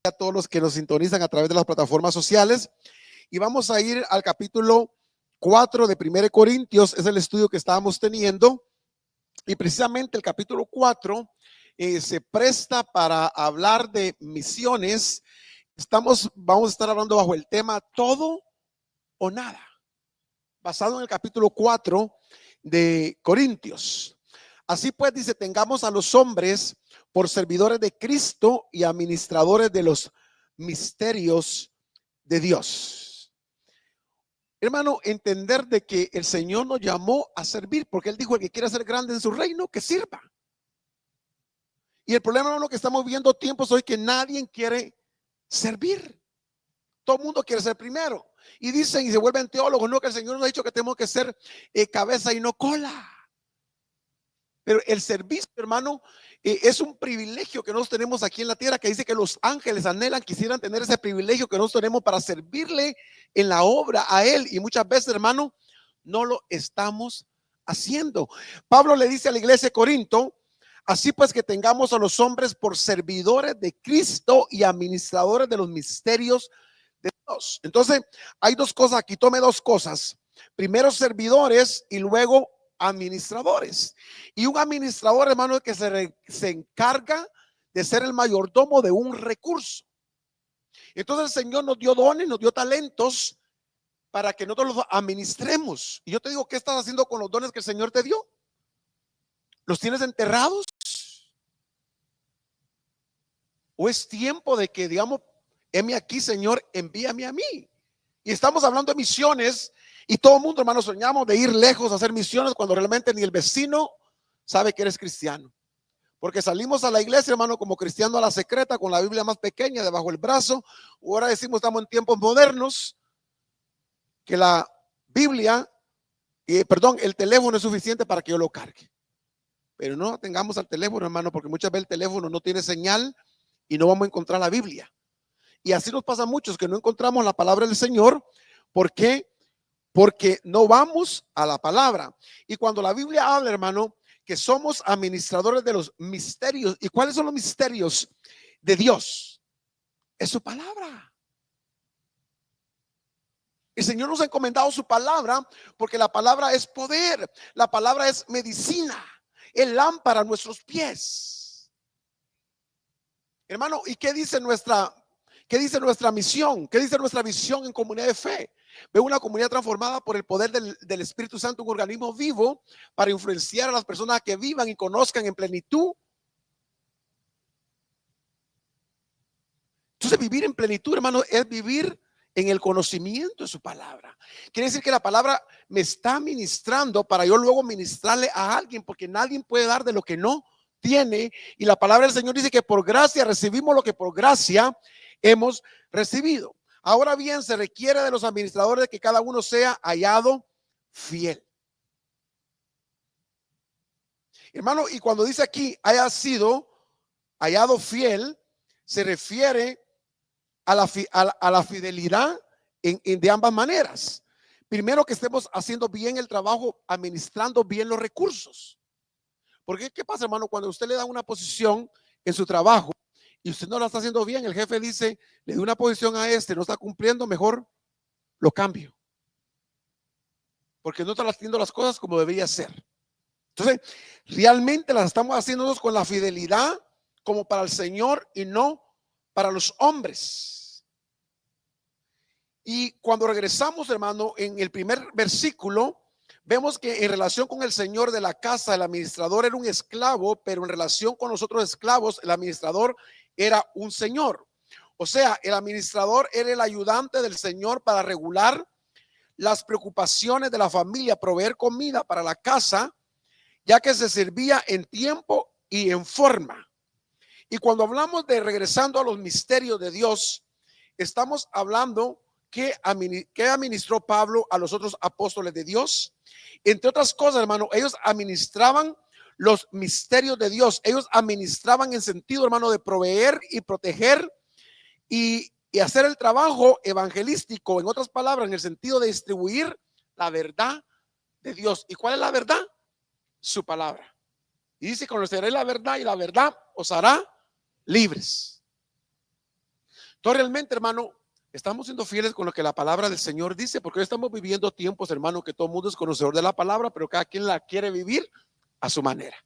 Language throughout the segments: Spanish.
a todos los que nos sintonizan a través de las plataformas sociales. Y vamos a ir al capítulo 4 de 1 Corintios. Es el estudio que estábamos teniendo. Y precisamente el capítulo 4 se presta para hablar de misiones. Vamos a estar hablando bajo el tema todo o nada, basado en el capítulo 4 de Corintios. Así pues, dice: tengamos a los hombres por servidores de Cristo y administradores de los misterios de Dios. Hermano, entender de que el Señor nos llamó a servir, porque Él dijo: el que quiera ser grande en su reino, que sirva. Y el problema, hermano, que estamos viendo tiempos hoy, que nadie quiere servir. Todo el mundo quiere ser primero. Y dicen y se vuelven teólogos: no, que el Señor nos ha dicho que tenemos que ser cabeza y no cola. Pero el servicio, hermano, es un privilegio que nosotros tenemos aquí en la tierra, que dice que los ángeles anhelan, quisieran tener ese privilegio que nosotros tenemos para servirle en la obra a Él. Y muchas veces, hermano, no lo estamos haciendo. Pablo le dice a la iglesia de Corinto: así pues, que tengamos a los hombres por servidores de Cristo y administradores de los misterios de Dios. Entonces, hay dos cosas aquí. Tome dos cosas: primero servidores y luego administradores. Y un administrador, hermano, es que se encarga de ser el mayordomo de un recurso. Entonces el Señor nos dio dones, nos dio talentos para que nosotros los administremos. Y yo te digo: ¿qué estás haciendo con los dones que el Señor te dio? ¿Los tienes enterrados? ¿O es tiempo de que digamos: heme aquí, Señor, envíame a mí? Y estamos hablando de misiones, y todo el mundo, hermano, soñamos de ir lejos a hacer misiones, cuando realmente ni el vecino sabe que eres cristiano. Porque salimos a la iglesia, hermano, como cristiano a la secreta, con la Biblia más pequeña debajo del brazo. Ahora decimos: estamos en tiempos modernos, que la Biblia, el teléfono es suficiente para que yo lo cargue. Pero no tengamos al teléfono, hermano, porque muchas veces el teléfono no tiene señal y no vamos a encontrar la Biblia. Y así nos pasa a muchos, que no encontramos la palabra del Señor. ¿Por qué? Porque no vamos a la palabra. Y cuando la Biblia habla, hermano, que somos administradores de los misterios. ¿Y cuáles son los misterios de Dios? Es su palabra. El Señor nos ha encomendado su palabra, porque la palabra es poder, la palabra es medicina, es lámpara a nuestros pies. Hermano, ¿y qué dice nuestra misión? ¿Qué dice nuestra visión en Comunidad de Fe? Veo una comunidad transformada por el poder del Espíritu Santo, un organismo vivo para influenciar a las personas que vivan y conozcan en plenitud. Entonces, vivir en plenitud, hermano, es vivir en el conocimiento de su palabra. Quiere decir que la palabra me está ministrando para yo luego ministrarle a alguien, porque nadie puede dar de lo que no tiene. Y la palabra del Señor dice que por gracia recibimos lo que por gracia hemos recibido. Ahora bien, se requiere de los administradores que cada uno sea hallado fiel. Hermano, y cuando dice aquí haya sido hallado fiel, se refiere a la fidelidad de ambas maneras. Primero, que estemos haciendo bien el trabajo, administrando bien los recursos. Porque ¿qué pasa, hermano? Cuando usted le da una posición en su trabajo y usted no la está haciendo bien, el jefe dice: le doy una posición a no está cumpliendo, mejor lo cambio, porque no está haciendo las cosas como debería ser. Entonces, realmente las estamos haciendo con la fidelidad como para el Señor y no para los hombres. Y cuando regresamos, hermano, en el primer versículo, vemos que en relación con el señor de la casa, el administrador era un esclavo, pero en relación con los otros esclavos, el administrador era un señor. O sea, el administrador era el ayudante del señor para regular las preocupaciones de la familia, proveer comida para la casa, ya que se servía en tiempo y en forma. Y cuando hablamos de regresando a los misterios de Dios, estamos hablando que administró Pablo a los otros apóstoles de Dios. Entre otras cosas, hermano, ellos administraban los misterios de Dios. Ellos administraban en sentido, hermano, de proveer y proteger y hacer el trabajo evangelístico. En otras palabras, en el sentido de distribuir la verdad de Dios. ¿Y cuál es la verdad? Su palabra. Y dice: conoceréis la verdad y la verdad os hará libres. Entonces realmente, hermano, estamos siendo fieles con lo que la palabra del Señor dice, porque hoy estamos viviendo tiempos, hermano, que todo el mundo es conocedor de la palabra, pero cada quien la quiere vivir a su manera.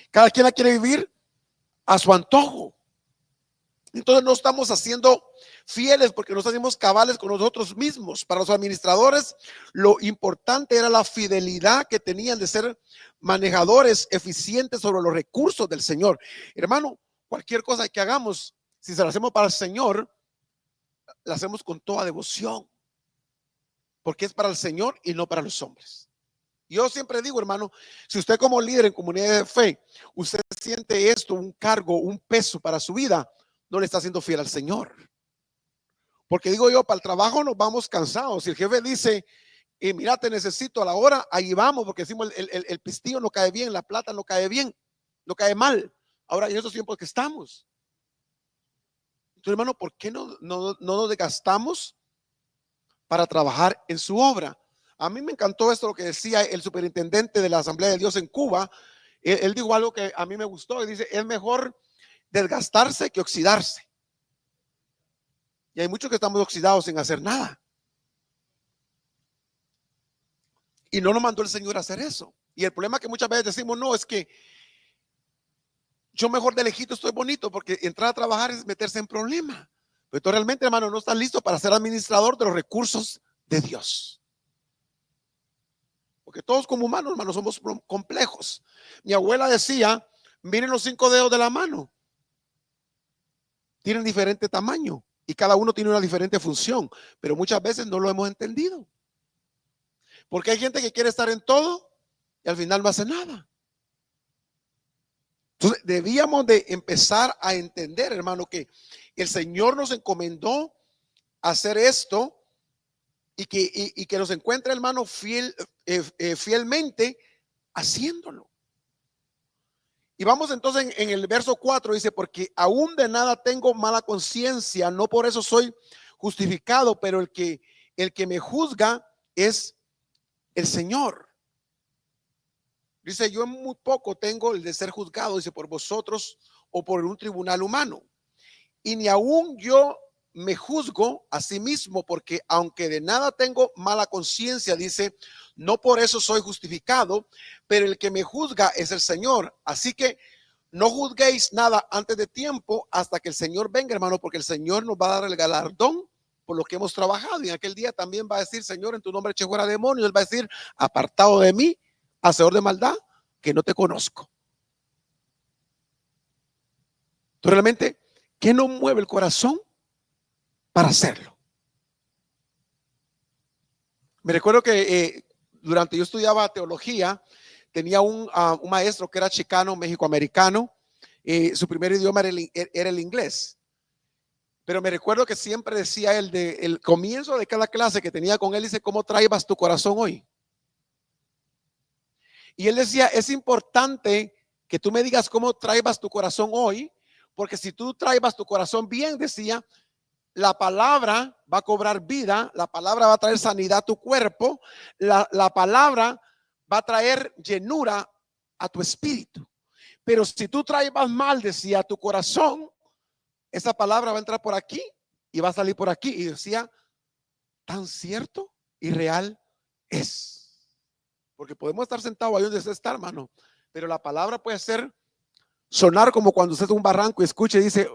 Cada quien la quiere vivir a su antojo. Entonces no estamos haciendo fieles porque nos hacemos cabales con nosotros mismos. Para los administradores, lo importante era la fidelidad que tenían de ser manejadores eficientes sobre los recursos del Señor. Hermano, cualquier cosa que hagamos, si se la hacemos para el Señor, la hacemos con toda devoción, porque es para el Señor y no para los hombres. Yo siempre digo, hermano, si usted como líder en comunidad de fe, usted siente esto, un cargo, un peso para su vida, no le está siendo fiel al Señor. Porque digo yo, para el trabajo nos vamos cansados. Si el jefe dice, mira, te necesito a la hora, ahí vamos, porque decimos el pistillo no cae bien, la plata no cae bien, no cae mal. Ahora, en estos tiempos que estamos. Entonces, hermano, ¿por qué no nos desgastamos para trabajar en su obra? A mí me encantó esto, lo que decía el superintendente de la Asamblea de Dios en Cuba. Él dijo algo que a mí me gustó y dice, es mejor desgastarse que oxidarse. Y hay muchos que estamos oxidados sin hacer nada. Y no nos mandó el Señor a hacer eso. Y el problema que muchas veces decimos, no, es que yo mejor de lejito estoy bonito, porque entrar a trabajar es meterse en problemas. Pero tú realmente, hermano, no estás listo para ser administrador de los recursos de Dios. Porque todos como humanos, hermano, somos complejos. Mi abuela decía, miren los 5 dedos de la mano. Tienen diferente tamaño y cada uno tiene una diferente función, pero muchas veces no lo hemos entendido. Porque hay gente que quiere estar en todo y al final no hace nada. Entonces debíamos de empezar a entender, hermano, que el Señor nos encomendó hacer esto y que nos encuentre, hermano, fielmente haciéndolo. Y vamos entonces en el verso 4, dice, porque aún de nada tengo mala conciencia, no por eso soy justificado, pero el que me juzga es el Señor. Dice, yo en muy poco tengo el de ser juzgado, dice, por vosotros o por un tribunal humano. Y ni aún yo me juzgo a sí mismo, porque aunque de nada tengo mala conciencia, dice, no por eso soy justificado, pero el que me juzga es el Señor. Así que no juzguéis nada antes de tiempo hasta que el Señor venga, hermano, porque el Señor nos va a dar el galardón por lo que hemos trabajado. Y en aquel día también va a decir, Señor, en tu nombre eché fuera demonios. Él va a decir, apartado de mí, hacedor de maldad, que no te conozco. Entonces, realmente, ¿qué nos mueve el corazón para hacerlo? Me recuerdo que durante yo estudiaba teología, tenía un maestro que era chicano, mexicoamericano. Su primer idioma era el inglés. Pero me recuerdo que siempre decía él, el comienzo de cada clase que tenía con él, dice, ¿cómo traibas tu corazón hoy? Y él decía, es importante que tú me digas cómo traibas tu corazón hoy, porque si tú traibas tu corazón bien, decía, la palabra va a cobrar vida, la palabra va a traer sanidad a tu cuerpo, la palabra va a traer llenura a tu espíritu. Pero si tú traibas mal, decía, tu corazón, esa palabra va a entrar por aquí y va a salir por aquí. Y decía, tan cierto y real es. Porque podemos estar sentados ahí donde usted está, hermano, pero la palabra puede ser sonar como cuando usted es un barranco y escucha y dice,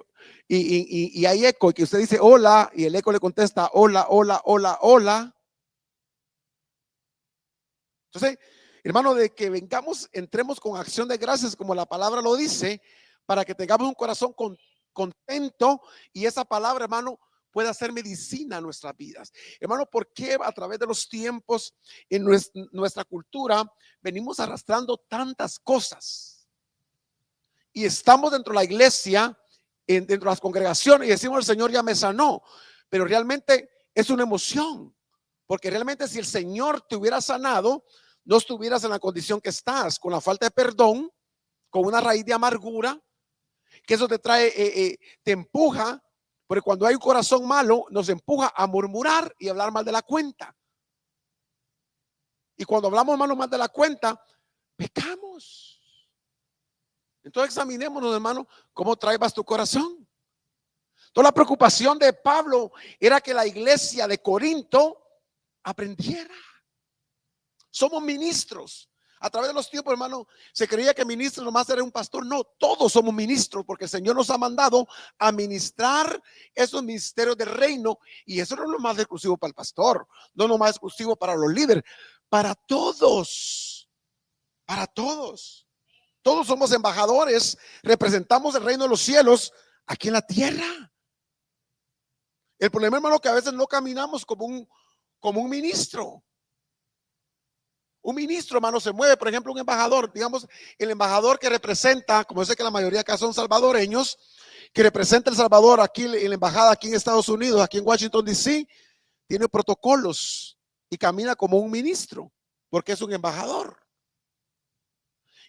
y hay eco, y que usted dice hola, y el eco le contesta hola, hola, hola, hola. Entonces, hermano, de que vengamos, entremos con acción de gracias, como la palabra lo dice, para que tengamos un corazón contento, y esa palabra, hermano, puede hacer medicina a nuestras vidas. Hermano, ¿por qué a través de los tiempos en nuestra cultura venimos arrastrando tantas cosas? Y estamos dentro de la iglesia, dentro de las congregaciones, y decimos, el Señor ya me sanó, pero realmente es una emoción, porque realmente si el Señor te hubiera sanado, no estuvieras en la condición que estás, con la falta de perdón, con una raíz de amargura, que eso te trae, te empuja, porque cuando hay un corazón malo, nos empuja a murmurar y hablar mal de la cuenta. Y cuando hablamos mal de la cuenta, pecamos. Entonces examinémonos, hermano, cómo traibas tu corazón. Toda la preocupación de Pablo era que la iglesia de Corinto aprendiera. Somos ministros. A través de los tiempos, hermano, se creía que ministro nomás era un pastor. No, todos somos ministros, porque el Señor nos ha mandado a ministrar esos ministerios del reino. Y eso no es lo más exclusivo para el pastor, no es lo más exclusivo para los líderes, para todos, para todos. Todos somos embajadores, representamos el reino de los cielos aquí en la tierra. El problema, hermano, que a veces no caminamos como un ministro. Un ministro, hermano, se mueve, por ejemplo, un embajador, digamos, el embajador que representa, como yo sé que la mayoría acá son salvadoreños, que representa El Salvador aquí en la embajada aquí en Estados Unidos, aquí en Washington, D.C., tiene protocolos y camina como un ministro, porque es un embajador.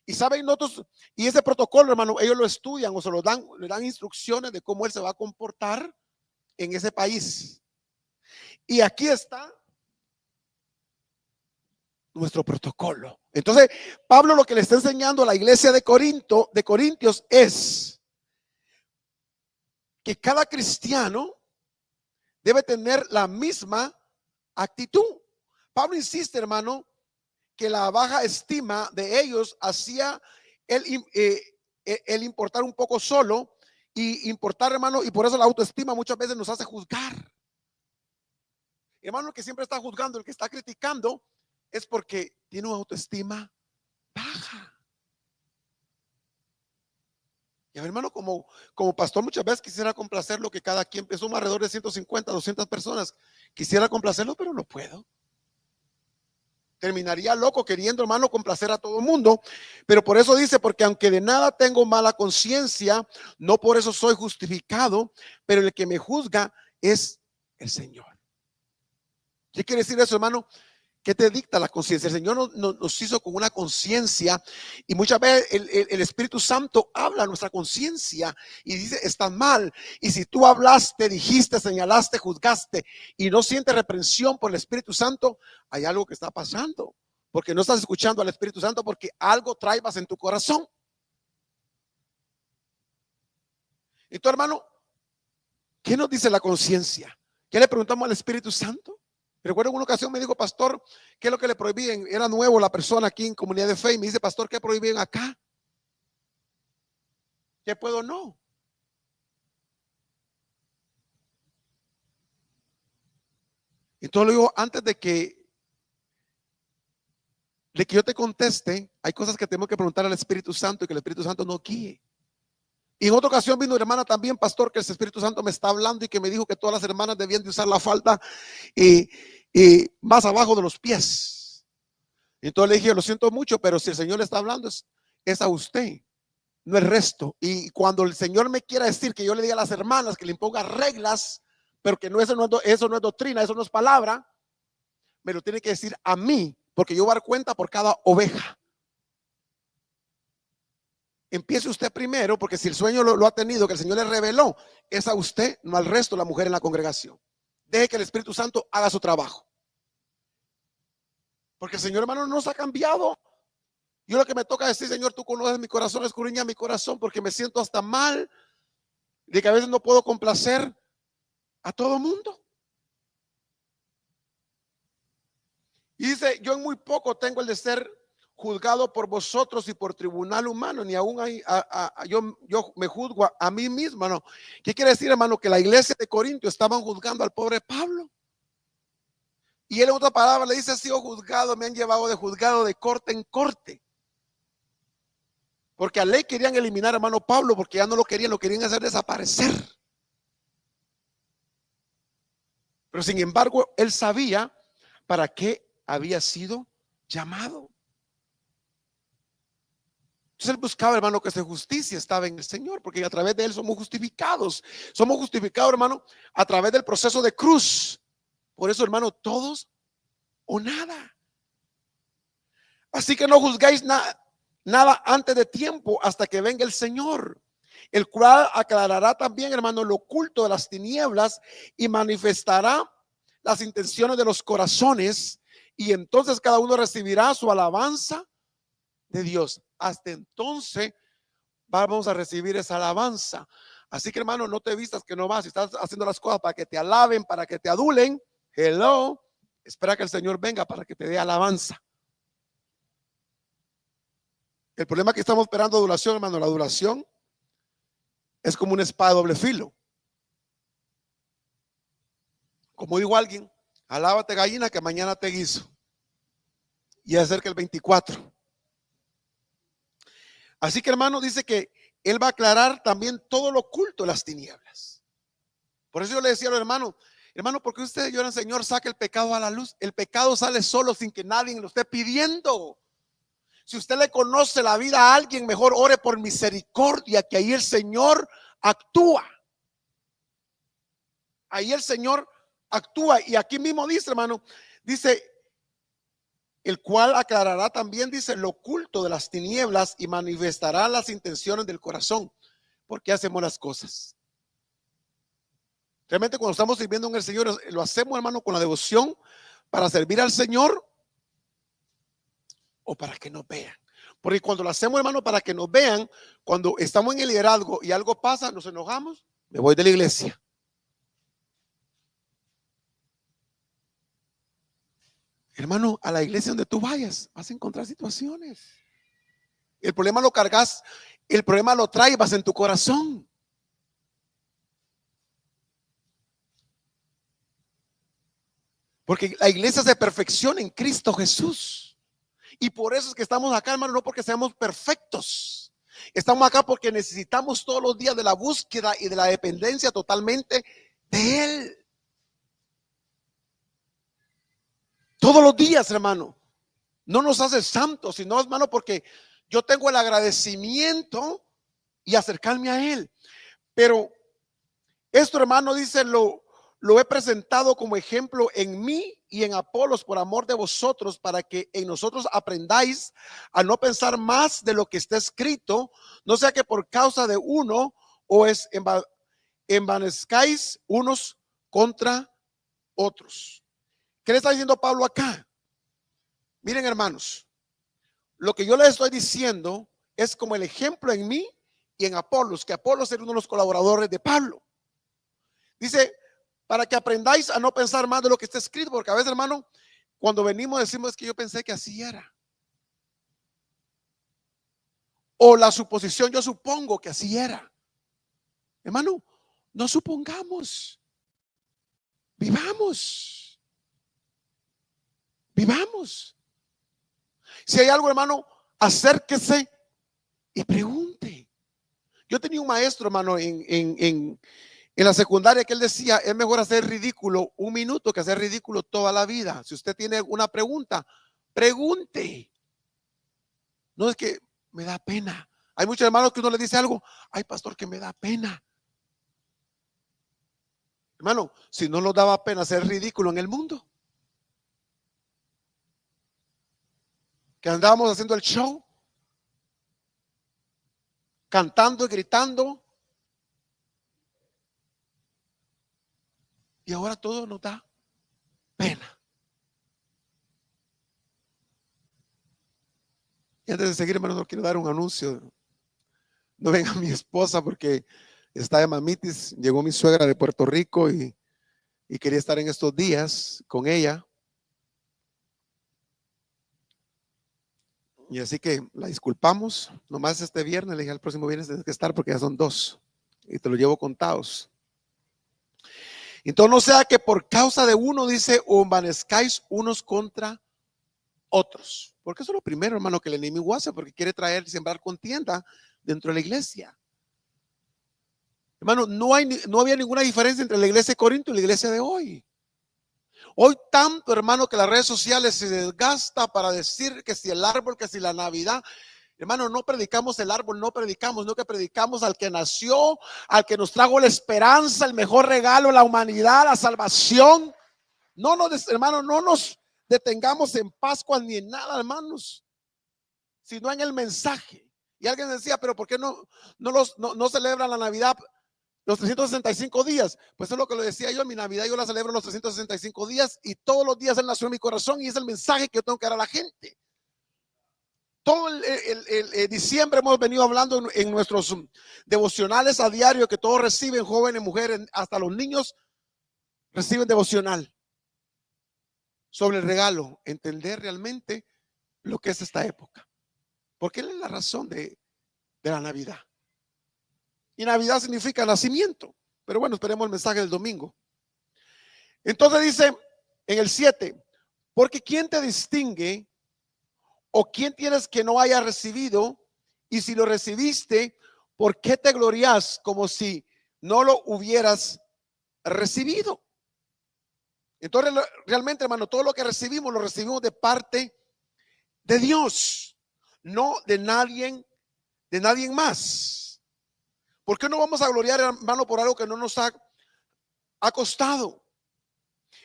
Y saben nosotros, y ese protocolo, hermano, ellos lo estudian o se lo dan, le dan instrucciones de cómo él se va a comportar en ese país. Y aquí está nuestro protocolo. Entonces, Pablo lo que le está enseñando a la iglesia de Corintios es que cada cristiano debe tener la misma actitud. Pablo insiste, hermano, que la baja estima de ellos hacía el importar un poco solo y importar, hermano, y por eso la autoestima muchas veces nos hace juzgar. Hermano, el que siempre está juzgando, el que está criticando, es porque tiene una autoestima baja. Y a ver, hermano, como pastor muchas veces quisiera complacer lo que cada quien, somos alrededor de 150, 200 personas, quisiera complacerlo, pero no puedo. Terminaría loco queriendo, hermano, complacer a todo el mundo. Pero por eso dice, porque aunque de nada tengo mala conciencia, no por eso soy justificado, pero el que me juzga es el Señor. ¿Qué quiere decir eso, hermano? ¿Qué te dicta la conciencia? El Señor nos hizo con una conciencia, y muchas veces el Espíritu Santo habla a nuestra conciencia y dice, estás mal. Y si tú hablaste, dijiste, señalaste, juzgaste y no sientes reprensión por el Espíritu Santo, hay algo que está pasando, porque no estás escuchando al Espíritu Santo, porque algo traes en tu corazón. Y tu hermano, ¿qué nos dice la conciencia? ¿Qué le preguntamos al Espíritu Santo? Recuerdo en una ocasión me dijo, pastor, ¿qué es lo que le prohibían? Era nuevo la persona aquí en Comunidad de Fe y me dice, pastor, ¿qué prohibían acá? ¿Qué puedo? No. Entonces le digo, antes de que yo te conteste, hay cosas que tengo que preguntar al Espíritu Santo y que el Espíritu Santo nos guíe. Y en otra ocasión vino una hermana también, pastor, que el Espíritu Santo me está hablando y que me dijo que todas las hermanas debían de usar la falda y más abajo de los pies. Entonces le dije, lo siento mucho, pero si el Señor le está hablando es a usted, no el resto. Y cuando el Señor me quiera decir que yo le diga a las hermanas que le imponga reglas, pero que eso no es doctrina, eso no es palabra, me lo tiene que decir a mí, porque yo voy a dar cuenta por cada oveja. Empiece usted primero, porque si el sueño lo ha tenido, que el Señor le reveló, es a usted, no al resto de la mujer en la congregación. Deje que el Espíritu Santo haga su trabajo, porque el Señor, hermano, nos ha cambiado. Yo lo que me toca decir, Señor, tú conoces mi corazón, escudriña mi corazón, porque me siento hasta mal de que a veces no puedo complacer a todo mundo. Y dice, yo en muy poco tengo el de ser juzgado por vosotros y por tribunal humano, ni aún yo me juzgo a mí mismo, no. ¿Qué quiere decir, hermano? Que la iglesia de Corinto estaban juzgando al pobre Pablo. Y él en otra palabra le dice, he sido juzgado, me han llevado de juzgado de corte en corte. Porque a ley querían eliminar a hermano Pablo, porque ya no lo querían hacer desaparecer. Pero sin embargo, él sabía para qué había sido llamado. Entonces él buscaba, hermano, que su justicia estaba en el Señor, porque a través de él somos justificados. Somos justificados, hermano, a través del proceso de cruz. Por eso, hermano, todos o nada. Así que no juzgáis nada antes de tiempo, hasta que venga el Señor, el cual aclarará también, hermano, lo oculto de las tinieblas y manifestará las intenciones de los corazones, y entonces cada uno recibirá su alabanza de Dios. Hasta entonces vamos a recibir esa alabanza. Así que hermano, no te vistas que no vas. Si estás haciendo las cosas para que te alaben, para que te adulen, hello, espera que el Señor venga para que te dé alabanza. El problema es que estamos esperando adulación, hermano. La adulación es como una espada de doble filo. Como dijo alguien, alábate gallina que mañana te guiso. Y acerca el 24. Así que hermano, dice que él va a aclarar también todo lo oculto de las tinieblas. Por eso yo le decía a los hermanos, hermano, ¿por qué ustedes lloran, Señor, saca el pecado a la luz? El pecado sale solo sin que nadie lo esté pidiendo. Si usted le conoce la vida a alguien, mejor ore por misericordia, que ahí el Señor actúa. Ahí el Señor actúa. Y aquí mismo dice, hermano, dice, el cual aclarará también, dice, lo oculto de las tinieblas y manifestará las intenciones del corazón. ¿Por qué hacemos las cosas? Realmente cuando estamos sirviendo en el Señor, lo hacemos, hermano, con la devoción para servir al Señor o para que nos vean. Porque cuando lo hacemos, hermano, para que nos vean, cuando estamos en el liderazgo y algo pasa, nos enojamos, me voy de la iglesia. Hermano, a la iglesia donde tú vayas, vas a encontrar situaciones. El problema lo cargas, el problema lo traes en tu corazón. Porque la iglesia se perfecciona en Cristo Jesús. Y por eso es que estamos acá, hermano, no porque seamos perfectos. Estamos acá porque necesitamos todos los días de la búsqueda y de la dependencia totalmente de Él. Todos los días, hermano. No nos hace santos, sino, hermano, porque yo tengo el agradecimiento y acercarme a Él. Pero esto, hermano, dice, lo he presentado como ejemplo en mí y en Apolos por amor de vosotros, para que en nosotros aprendáis a no pensar más de lo que está escrito, no sea que por causa de uno os envanezcáis unos contra otros. ¿Qué le está diciendo Pablo acá? Miren, hermanos, lo que yo les estoy diciendo es como el ejemplo en mí y en Apolos, que Apolos era uno de los colaboradores de Pablo. Dice, para que aprendáis a no pensar más de lo que está escrito, porque a veces, hermano, cuando venimos decimos que yo pensé que así era. O la suposición, yo supongo que así era. Hermano, no supongamos. Vivamos. Vivamos. Si hay algo, hermano, acérquese y pregunte. Yo tenía un maestro, hermano, en la secundaria, que él decía, es mejor hacer ridículo un minuto que hacer ridículo toda la vida. Si usted tiene una pregunta, pregunte. No es que me da pena. Hay muchos hermanos que uno le dice algo, ay, pastor, que me da pena. Hermano, si no nos daba pena ser ridículo en el mundo, que andábamos haciendo el show, cantando y gritando, y ahora todo nos da pena. Y antes de seguir, hermano, no quiero dar un anuncio. No venga mi esposa porque está de mamitis. Llegó mi suegra de Puerto Rico y quería estar en estos días con ella. Y así que la disculpamos. Nomás este viernes, le dije, el próximo viernes tienes que estar porque ya son 2 y te lo llevo contados. Entonces no sea que por causa de uno, dice, o envanezcáis unos contra otros. Porque eso es lo primero, hermano, que el enemigo hace, porque quiere traer y sembrar contienda dentro de la iglesia. Hermano, no había ninguna diferencia entre la iglesia de Corinto y la iglesia de hoy. Hoy tanto, hermano, que las redes sociales se desgasta para decir que si el árbol, que si la Navidad. Hermano, no predicamos el árbol, no predicamos, no, que predicamos al que nació, al que nos trajo la esperanza, el mejor regalo de la humanidad, la salvación. Hermano, no nos detengamos en Pascua ni en nada, hermanos, sino en el mensaje. Y alguien decía, pero ¿por qué no celebran la Navidad los 365 días? Pues es lo que le decía yo, mi Navidad yo la celebro los 365 días y todos los días Él nació en mi corazón y es el mensaje que yo tengo que dar a la gente. todo el diciembre hemos venido hablando en nuestros devocionales a diario que todos reciben, jóvenes, mujeres, hasta los niños reciben devocional sobre el regalo, entender realmente lo que es esta época, porque él es la razón de la Navidad. Y Navidad significa nacimiento, pero bueno, esperemos el mensaje del domingo. Entonces dice en el 7, porque ¿quién te distingue o quién tienes que no haya recibido? Y si lo recibiste, ¿por qué te glorías como si no lo hubieras recibido? Entonces realmente, hermano, todo lo que recibimos lo recibimos de parte de Dios, no de nadie más. ¿Por qué no vamos a gloriar, hermano, por algo que no nos ha costado?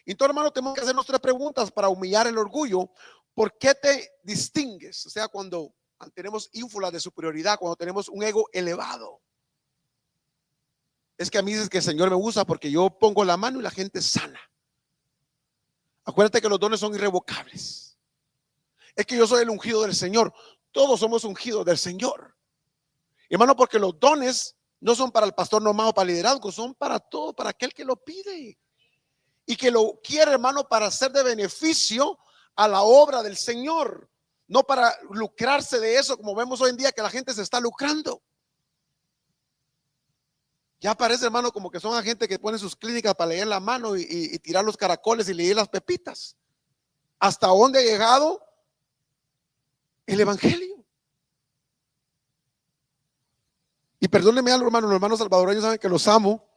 Entonces, hermano, tenemos que hacernos 3 preguntas para humillar el orgullo. ¿Por qué te distingues? O sea, cuando tenemos ínfulas de superioridad, cuando tenemos un ego elevado. Es que a mí es que el Señor me usa porque yo pongo la mano y la gente sana. Acuérdate que los dones son irrevocables. Es que yo soy el ungido del Señor. Todos somos ungidos del Señor, hermano, porque los dones no son para el pastor nomás o para el liderazgo, son para todo, para aquel que lo pide y que lo quiere, hermano, para ser de beneficio a la obra del Señor, no para lucrarse de eso, como vemos hoy en día que la gente se está lucrando. Ya parece, hermano, como que son agentes que ponen sus clínicas para leer la mano y tirar los caracoles y leer las pepitas. ¿Hasta dónde ha llegado el evangelio? Y perdónenme algo, hermano, los hermanos salvadoreños saben que los amo,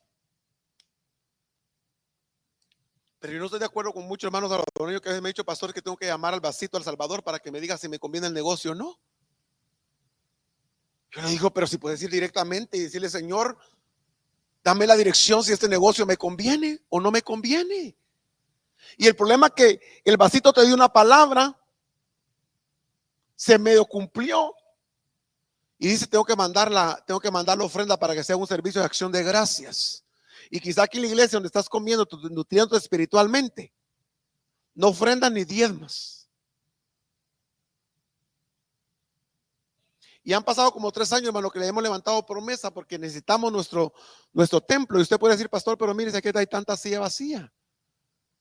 pero yo no estoy de acuerdo con muchos hermanos salvadoreños que me han dicho, pastor, que tengo que llamar al vasito al Salvador para que me diga si me conviene el negocio o no. Yo le digo, pero si puedes ir directamente y decirle, Señor, dame la dirección si este negocio me conviene o no me conviene. Y el problema es que el vasito te dio una palabra, se medio cumplió y dice, tengo que mandar la ofrenda para que sea un servicio de acción de gracias. Y quizá aquí en la iglesia donde estás comiendo, nutriendo espiritualmente, no ofrendan ni diezmas. Y han pasado como 3 años, hermano, que le hemos levantado promesa porque necesitamos nuestro templo. Y usted puede decir, pastor, pero mire, aquí hay tanta silla vacía.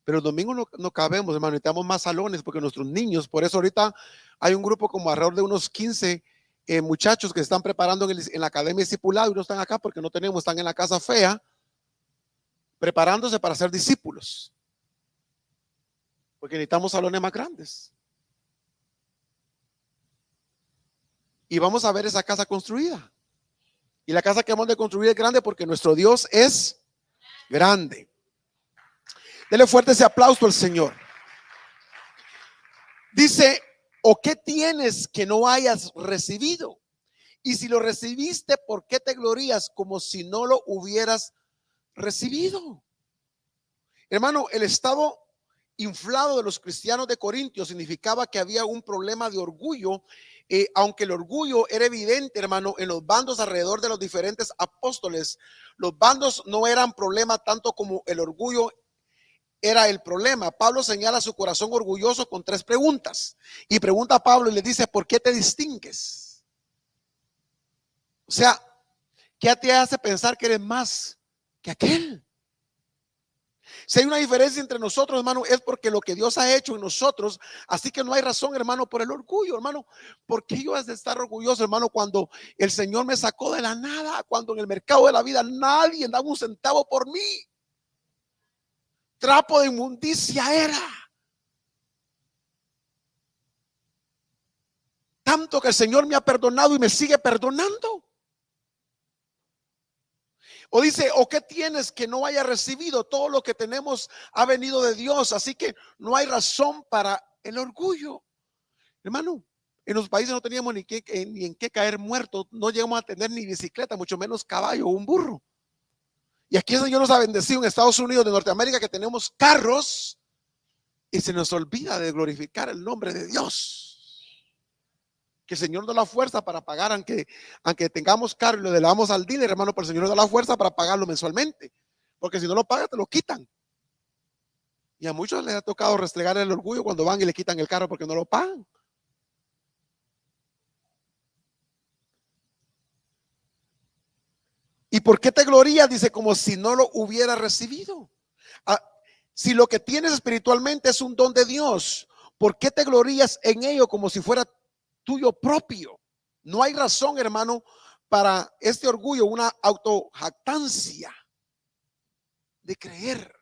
Pero el domingo no cabemos, hermano, necesitamos más salones porque nuestros niños, por eso ahorita hay un grupo como alrededor de unos 15 muchachos que se están preparando en la academia discipulado y no están acá porque no tenemos, están en la casa fea, preparándose para ser discípulos. Porque necesitamos salones más grandes. Y vamos a ver esa casa construida. Y la casa que vamos a construir es grande porque nuestro Dios es grande. Dele fuerte ese aplauso al Señor. Dice, ¿o qué tienes que no hayas recibido? Y si lo recibiste, ¿por qué te glorías como si no lo hubieras recibido? Hermano, el estado inflado de los cristianos de Corintios significaba que había un problema de orgullo, aunque el orgullo era evidente, hermano, en los bandos alrededor de los diferentes apóstoles. Los bandos no eran problema tanto como el orgullo era el problema. Pablo señala su corazón orgulloso con 3 preguntas. Y pregunta a Pablo y le dice, ¿por qué te distingues? O sea, ¿qué te hace pensar que eres más que aquel? Si hay una diferencia entre nosotros, hermano, es porque lo que Dios ha hecho en nosotros. Así que no hay razón, hermano, por el orgullo, hermano. ¿Por qué yo has de estar orgulloso, hermano, cuando el Señor me sacó de la nada? Cuando en el mercado de la vida nadie daba un centavo por mí. Trapo de inmundicia era. Tanto que el Señor me ha perdonado y me sigue perdonando. O dice, ¿o qué tienes que no haya recibido? Todo lo que tenemos ha venido de Dios, así que no hay razón para el orgullo. Hermano, en los países no teníamos ni en qué caer muertos, no llegamos a tener ni bicicleta, mucho menos caballo o un burro. Y aquí el Señor nos ha bendecido en Estados Unidos de Norteamérica que tenemos carros y se nos olvida de glorificar el nombre de Dios. Que el Señor nos da la fuerza para pagar, aunque tengamos carro y lo delamos al dealer, hermano, pero el Señor nos da la fuerza para pagarlo mensualmente, porque si no lo pagas te lo quitan. Y a muchos les ha tocado restregar el orgullo cuando van y le quitan el carro porque no lo pagan. por qué te glorías? Dice, como si no lo hubiera recibido. Ah, si lo que tienes espiritualmente es un don de Dios, ¿por qué te glorías en ello como si fuera tuyo propio? No hay razón, hermano, para este orgullo, una autojactancia de creer.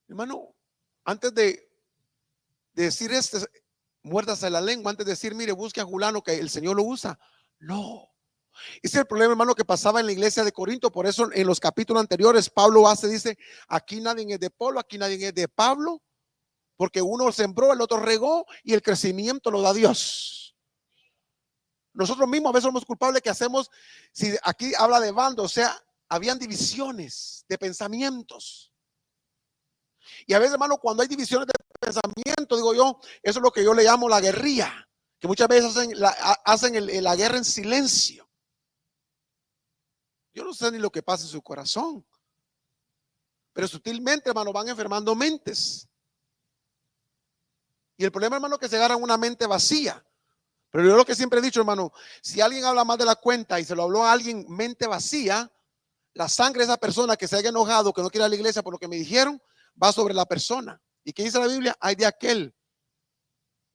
Hermano, antes de decir muérdase la lengua, antes de decir, mire, busque a Julano que el Señor lo usa. No. Ese es el problema, hermano, que pasaba en la iglesia de Corinto. Por eso en los capítulos anteriores Pablo dice, aquí nadie es de Pablo, aquí nadie es de Pablo, porque uno sembró, el otro regó y el crecimiento lo da Dios. Nosotros mismos a veces somos culpables que hacemos, si aquí habla de bando, o sea, habían divisiones de pensamientos. Y a veces, hermano, cuando hay divisiones de pensamiento, digo yo, eso es lo que yo le llamo la guerrilla, que muchas veces hacen la guerra en silencio. Yo no sé ni lo que pasa en su corazón, pero sutilmente, hermano, van enfermando mentes. Y el problema, hermano, es que se agarran una mente vacía. Pero yo lo que siempre he dicho, hermano, si alguien habla más de la cuenta y se lo habló a alguien mente vacía, la sangre de esa persona que se haya enojado, que no quiere ir a la iglesia por lo que me dijeron, va sobre la persona. ¿Y qué dice la Biblia? Hay de aquel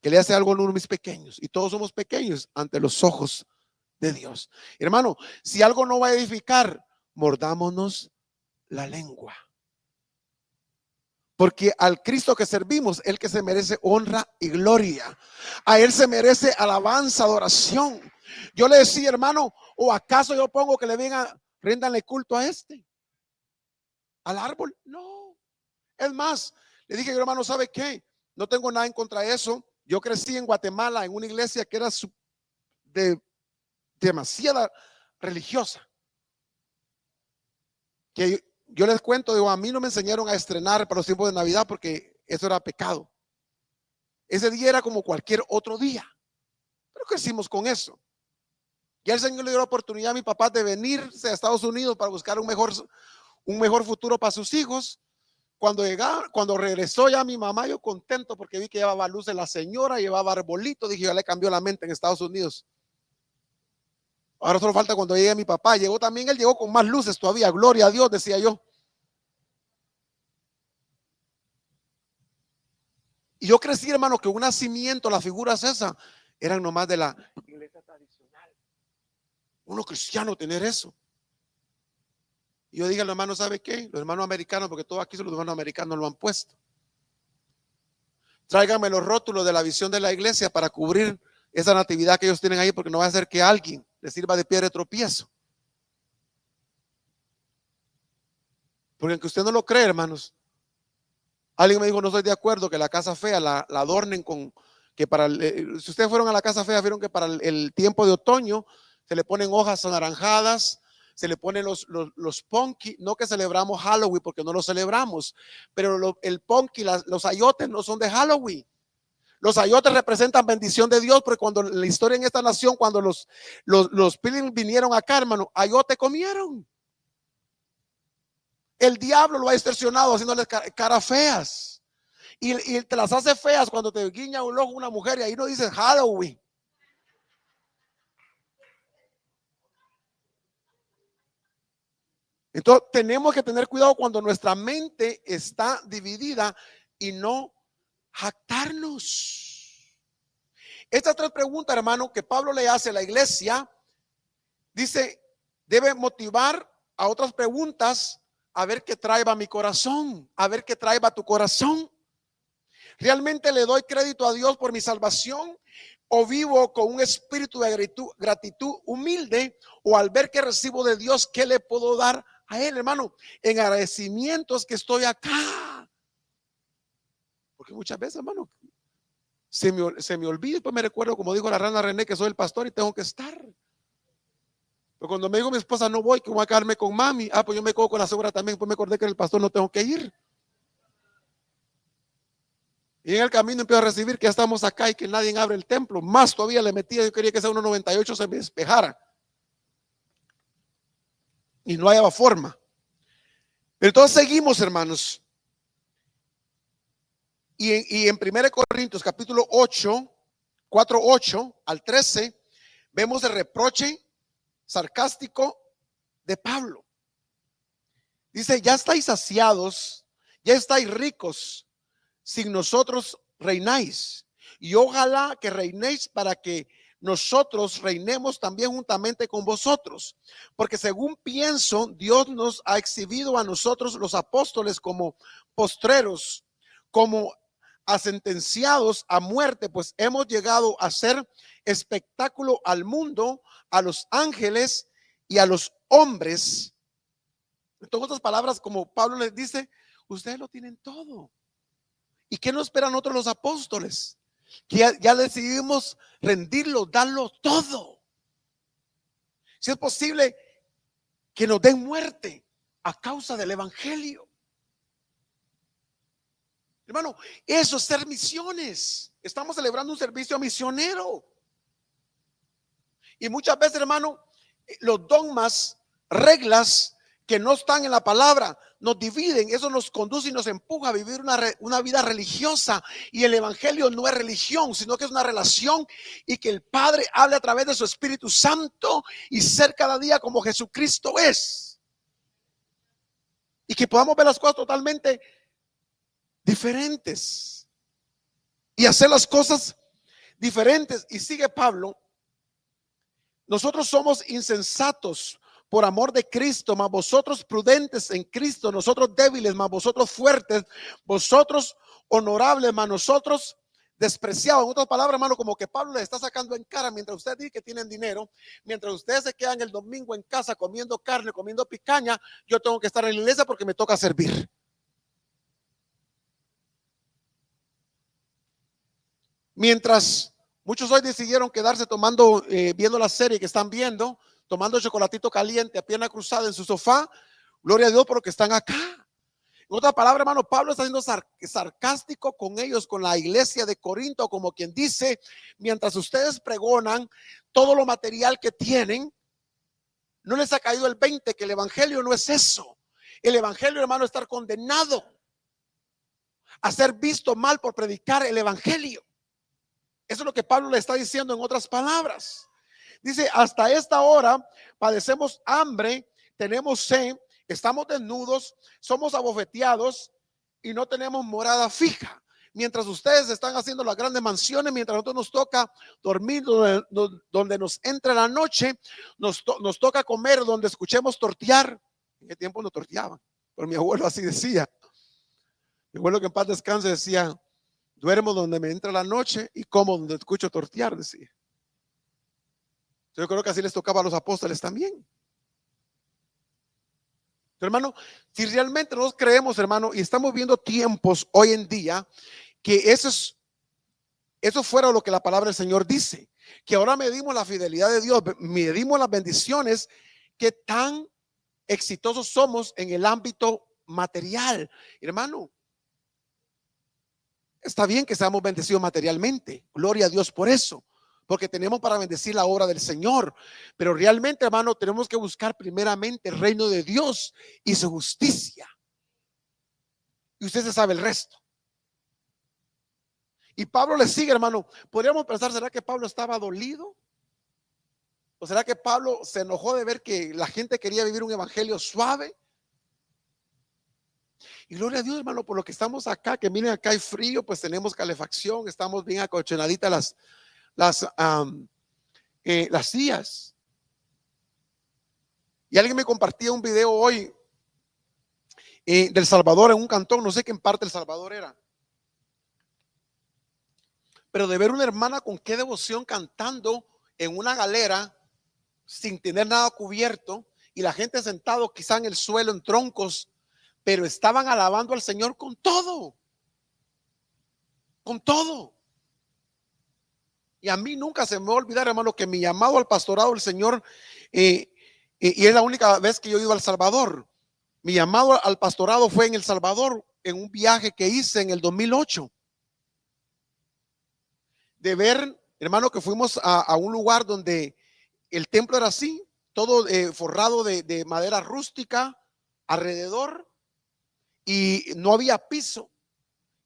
que le hace algo a uno de mis pequeños. Y todos somos pequeños ante los ojos de Dios. Hermano, si algo no va a edificar, mordámonos la lengua. Porque al Cristo que servimos, el que se merece honra y gloria, a él se merece alabanza, adoración. Yo le decía, hermano, ¿o acaso yo pongo que le vengan, rindanle culto a al árbol? No. Es más, le dije, hermano, ¿sabe qué? No tengo nada en contra de eso. Yo crecí en Guatemala en una iglesia que era demasiada religiosa. Que yo les cuento, digo, a mí no me enseñaron a estrenar para los tiempos de Navidad porque eso era pecado. Ese día era como cualquier otro día, pero crecimos con eso. Ya el Señor le dio la oportunidad a mi papá de venirse a Estados Unidos para buscar un mejor futuro para sus hijos. Cuando regresó ya mi mamá, yo contento porque vi que llevaba luces la señora, llevaba arbolito, dije, ya le cambió la mente en Estados Unidos. Ahora solo falta cuando llegue mi papá. Llegó también, él llegó con más luces todavía, gloria a Dios, decía yo. Y yo crecí, hermano, que un nacimiento, las figuras esas, eran nomás de la iglesia tradicional. Uno cristiano tener eso. Y yo dije, los hermanos, ¿sabe qué? Los hermanos americanos, porque todos aquí son los hermanos americanos, lo han puesto. Tráiganme los rótulos de la visión de la iglesia para cubrir esa natividad que ellos tienen ahí, porque no va a ser que alguien les sirva de piedra de tropiezo. Porque aunque usted no lo cree, hermanos, alguien me dijo, no estoy de acuerdo que la casa fea la adornen con, que para, si ustedes fueron a la casa fea, vieron que para el tiempo de otoño se le ponen hojas anaranjadas, se le ponen los punky, no que celebramos Halloween porque no lo celebramos, pero el punky, los ayotes no son de Halloween. Los ayotes representan bendición de Dios, porque cuando la historia en esta nación, cuando los pilgrims vinieron acá, hermano, ayote comieron. El diablo lo ha distorsionado haciéndoles caras feas. Y te las hace feas cuando te guiña un ojo una mujer y ahí no dices Halloween. Entonces tenemos que tener cuidado cuando nuestra mente está dividida y no jactarnos. Estas tres preguntas, hermano, que Pablo le hace a la iglesia, dice, debe motivar a otras preguntas a ver qué traiga mi corazón, a ver qué traiga tu corazón. ¿Realmente le doy crédito a Dios por mi salvación? ¿O vivo con un espíritu de gratitud humilde? ¿O al ver que recibo de Dios, qué le puedo dar a Él, hermano? En agradecimientos que estoy acá. Porque muchas veces, hermano, se me olvida y después me recuerdo, como dijo la rana René, que soy el pastor y tengo que estar. Pero cuando me dijo mi esposa, no voy, que voy a quedarme con mami. Pues yo me quedo con la sobra también. Pues me acordé que era el pastor, no tengo que ir. Y en el camino empiezo a recibir que ya estamos acá y que nadie abre el templo. Más todavía le metía, yo quería que ese 1.98 se me despejara. Y no hallaba forma. Pero entonces seguimos, hermanos. Y en 1 Corintios capítulo 8, 4:8 al 13, vemos el reproche sarcástico de Pablo. Dice, ya estáis saciados, ya estáis ricos, sin nosotros reináis. Y ojalá que reinéis para que nosotros reinemos también juntamente con vosotros. Porque según pienso, Dios nos ha exhibido a nosotros los apóstoles como postreros, como a sentenciados a muerte, pues hemos llegado a ser espectáculo al mundo, a los ángeles y a los hombres. En otras palabras, como Pablo les dice, ustedes lo tienen todo. ¿Y qué nos esperan nosotros los apóstoles? Que ya decidimos rendirlo, darlo todo. Si es posible que nos den muerte a causa del evangelio. Hermano, eso es ser misiones. Estamos celebrando un servicio misionero. Y muchas veces, hermano, los dogmas, reglas que no están en la palabra nos dividen. Eso nos conduce y nos empuja a vivir una vida religiosa. Y el evangelio no es religión, sino que es una relación, y que el Padre hable a través de su Espíritu Santo y ser cada día como Jesucristo es. Y que podamos ver las cosas totalmente diferentes y hacer las cosas diferentes. Y sigue Pablo: nosotros somos insensatos por amor de Cristo, mas vosotros prudentes en Cristo, nosotros débiles, mas vosotros fuertes, vosotros honorables, mas nosotros despreciados. En otras palabras, hermano, como que Pablo les está sacando en cara, mientras ustedes dicen que tienen dinero, mientras ustedes se quedan el domingo en casa comiendo carne, comiendo picaña, yo tengo que estar en la iglesia porque me toca servir. Mientras muchos hoy decidieron quedarse tomando, viendo la serie que están viendo, tomando chocolatito caliente a pierna cruzada en su sofá, gloria a Dios por lo que están acá. En otra palabra, hermano, Pablo está siendo sarcástico con ellos, con la iglesia de Corinto, como quien dice, mientras ustedes pregonan todo lo material que tienen, no les ha caído el 20 que el evangelio no es eso. El evangelio, hermano, es estar condenado a ser visto mal por predicar el evangelio. Eso es lo que Pablo le está diciendo en otras palabras. Dice, hasta esta hora padecemos hambre, tenemos sed, estamos desnudos, somos abofeteados y no tenemos morada fija. Mientras ustedes están haciendo las grandes mansiones, mientras a nosotros nos toca dormir donde nos entra la noche, nos toca comer donde escuchemos tortear. En qué tiempo no torteaban, pero mi abuelo así decía. Mi abuelo, que en paz descanse, decía: duermo donde me entra la noche y como donde escucho tortear, decía. Yo creo que así les tocaba a los apóstoles también. Hermano, si realmente nos creemos, hermano, y estamos viendo tiempos hoy en día que eso fuera lo que la palabra del Señor dice, que ahora medimos la fidelidad de Dios, medimos las bendiciones, que tan exitosos somos en el ámbito material. Hermano, está bien que seamos bendecidos materialmente, gloria a Dios por eso, porque tenemos para bendecir la obra del Señor. Pero realmente, hermano, tenemos que buscar primeramente el reino de Dios y su justicia. Y usted se sabe el resto. Y Pablo le sigue, hermano. Podríamos pensar, ¿será que Pablo estaba dolido? ¿O será que Pablo se enojó de ver que la gente quería vivir un evangelio suave? Y gloria a Dios, hermano, por lo que estamos acá, que miren, acá hay frío, pues tenemos calefacción, estamos bien acolchonaditas las sillas. Y alguien me compartía un video hoy del Salvador, en un cantón, no sé qué en parte del Salvador era, pero de ver una hermana con qué devoción cantando en una galera sin tener nada cubierto, y la gente sentado quizá en el suelo, en troncos, pero estaban alabando al Señor con todo, con todo. Y a mí nunca se me va a olvidar, hermano, que mi llamado al pastorado del Señor, y es la única vez que yo he ido a El Salvador. Mi llamado al pastorado fue en El Salvador, en un viaje que hice en el 2008. De ver, hermano, que fuimos a un lugar donde el templo era así, todo forrado de madera rústica alrededor, y no había piso.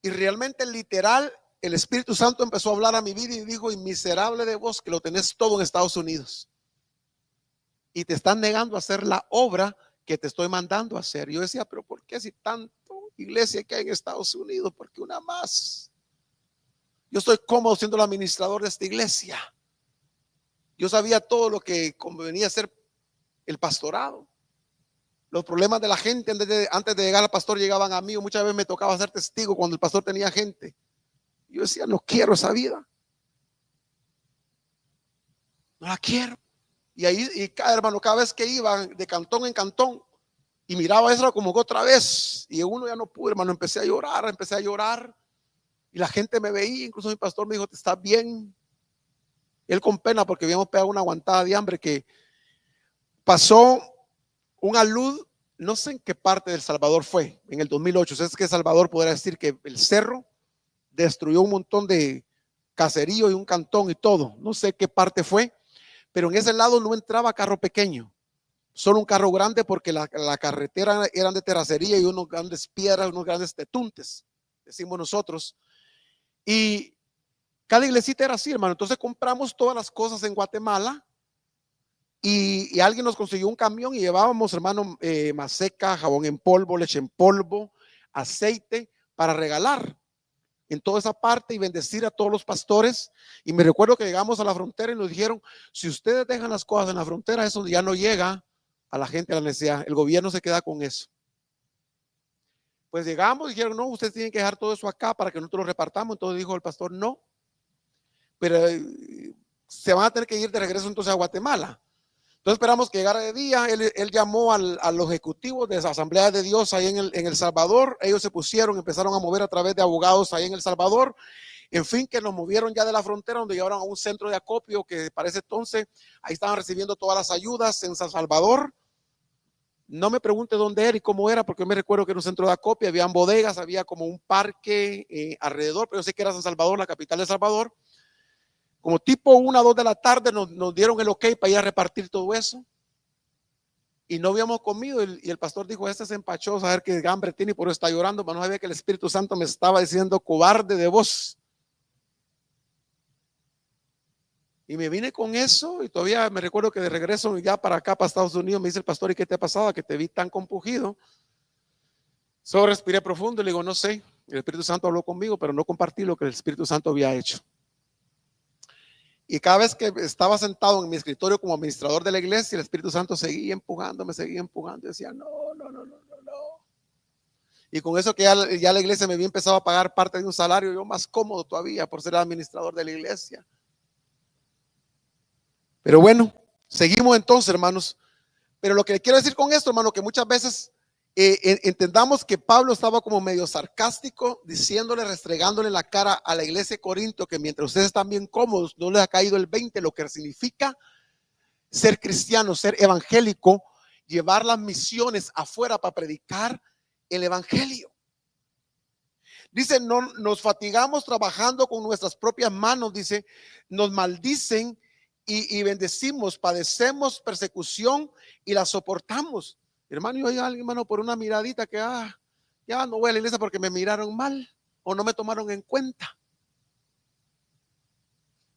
Y realmente, literal, el Espíritu Santo empezó a hablar a mi vida y dijo: y miserable de vos, que lo tenés todo en Estados Unidos. y te están negando a hacer la obra que te estoy mandando a hacer. Yo decía, pero ¿por qué si tanto iglesia que hay en Estados Unidos? ¿Por qué una más? Yo estoy cómodo siendo el administrador de esta iglesia. Yo sabía todo lo que convenía ser el pastorado. Los problemas de la gente antes de llegar al pastor llegaban a mí, o muchas veces me tocaba ser testigo cuando el pastor tenía gente. Yo decía, no quiero esa vida, no la quiero. Y ahí, y cada hermano, cada vez que iba de cantón en cantón y miraba eso como que otra vez, y uno ya no pude, hermano, empecé a llorar, y la gente me veía, incluso mi pastor me dijo, ¿te estás bien? Él con pena, porque habíamos pegado una aguantada de hambre, que pasó un alud, no sé en qué parte del Salvador fue, en el 2008. Es que El Salvador podría decir que el cerro destruyó un montón de caserío y un cantón y todo. No sé qué parte fue, pero en ese lado no entraba carro pequeño, solo un carro grande, porque la carretera eran de terracería y unos grandes piedras, unos grandes tetuntes, decimos nosotros. Y cada iglesita era así, hermano. Entonces compramos todas las cosas en Guatemala. Y alguien nos consiguió un camión y llevábamos, hermano, maseca, jabón en polvo, leche en polvo, aceite para regalar en toda esa parte y bendecir a todos los pastores. Y me recuerdo que llegamos a la frontera y nos dijeron, si ustedes dejan las cosas en la frontera, eso ya no llega a la gente a la necesidad, el gobierno se queda con eso. Pues llegamos y dijeron, no, ustedes tienen que dejar todo eso acá para que nosotros lo repartamos. Entonces dijo el pastor, no, pero se van a tener que ir de regreso entonces a Guatemala. Entonces esperamos que llegara de día. Él llamó a los ejecutivos de esa Asamblea de Dios ahí en El Salvador. Ellos se pusieron, empezaron a mover a través de abogados ahí en El Salvador. En fin, que nos movieron ya de la frontera, donde llevaron a un centro de acopio que para ese entonces ahí estaban recibiendo todas las ayudas en San Salvador. No me pregunte dónde era y cómo era, porque me recuerdo que era un centro de acopio, habían bodegas, había como un parque alrededor, pero yo sé que era San Salvador, la capital de El Salvador. Como tipo 1 o 2 de la tarde nos dieron el ok para ir a repartir todo eso. Y no habíamos comido y el pastor dijo, este se empachó, a ver qué hambre tiene y por eso está llorando. Pero no sabía que el Espíritu Santo me estaba diciendo, cobarde de vos. Y me vine con eso y todavía me recuerdo que de regreso ya para acá, para Estados Unidos, me dice el pastor, ¿y qué te ha pasado? Que te vi tan compungido. Solo respiré profundo y le digo, no sé, el Espíritu Santo habló conmigo, pero no compartí lo que el Espíritu Santo había hecho. Y cada vez que estaba sentado en mi escritorio como administrador de la iglesia, el Espíritu Santo seguía empujando. Y decía, no. Y con eso que ya la iglesia me había empezado a pagar parte de un salario, yo más cómodo todavía por ser administrador de la iglesia. Pero bueno, seguimos entonces, hermanos. Pero lo que le quiero decir con esto, hermano, que muchas veces entendamos que Pablo estaba como medio sarcástico, diciéndole, restregándole la cara a la iglesia de Corinto, que mientras ustedes están bien cómodos, no les ha caído el 20 lo que significa ser cristiano, ser evangélico, llevar las misiones afuera para predicar el evangelio. Dice, no nos fatigamos trabajando con nuestras propias manos, dice, nos maldicen y bendecimos, padecemos persecución y la soportamos. Hermano, yo oí a alguien, hermano, por una miradita que ya no voy a la iglesia porque me miraron mal o no me tomaron en cuenta.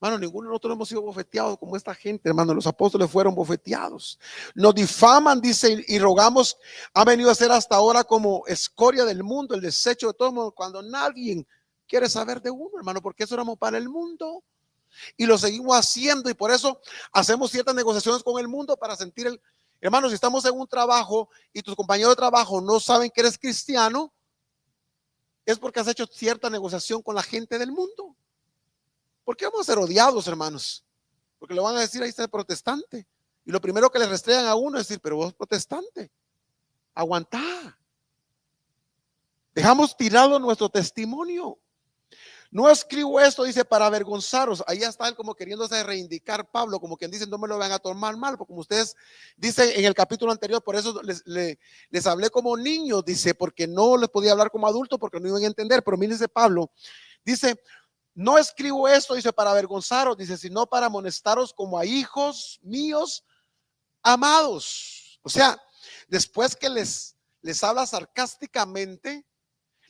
Hermano, ninguno de nosotros hemos sido bofeteados como esta gente, hermano. Los apóstoles fueron bofeteados. Nos difaman, dice, y rogamos, ha venido a ser hasta ahora como escoria del mundo, el desecho de todo mundo, cuando nadie quiere saber de uno, hermano, porque eso éramos para el mundo. Y lo seguimos haciendo, y por eso hacemos ciertas negociaciones con el mundo para sentir hermano, si estamos en un trabajo y tus compañeros de trabajo no saben que eres cristiano, es porque has hecho cierta negociación con la gente del mundo. ¿Por qué vamos a ser odiados, hermanos? Porque le van a decir, ahí está el protestante. Y lo primero que le restregan a uno es decir, pero vos protestante, aguantá. Dejamos tirado nuestro testimonio. No escribo esto, dice, para avergonzaros. Ahí está él como queriéndose reivindicar Pablo, como quien dice, no me lo van a tomar mal, porque como ustedes dicen en el capítulo anterior, por eso les hablé como niños, dice, porque no les podía hablar como adultos, porque no iban a entender. Pero miren, dice Pablo, dice, no escribo esto, dice, para avergonzaros, dice, sino para amonestaros como a hijos míos amados. O sea, después que les habla sarcásticamente,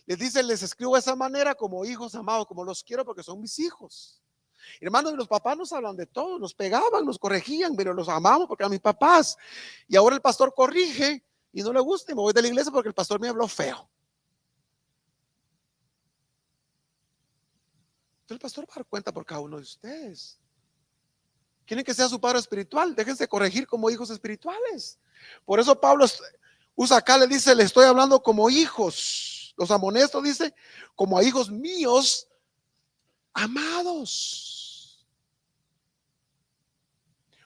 les dice, les escribo de esa manera como hijos amados, como los quiero porque son mis hijos. Hermanos, los papás nos hablan de todo, nos pegaban, nos corregían, pero los amamos porque eran mis papás. Y ahora el pastor corrige y no le gusta y me voy de la iglesia porque el pastor me habló feo. Entonces el pastor va a dar cuenta por cada uno de ustedes. Quieren que sea su padre espiritual, déjense corregir como hijos espirituales. Por eso Pablo usa acá, le dice, le estoy hablando como hijos. Los amonestos, dice, como a hijos míos amados.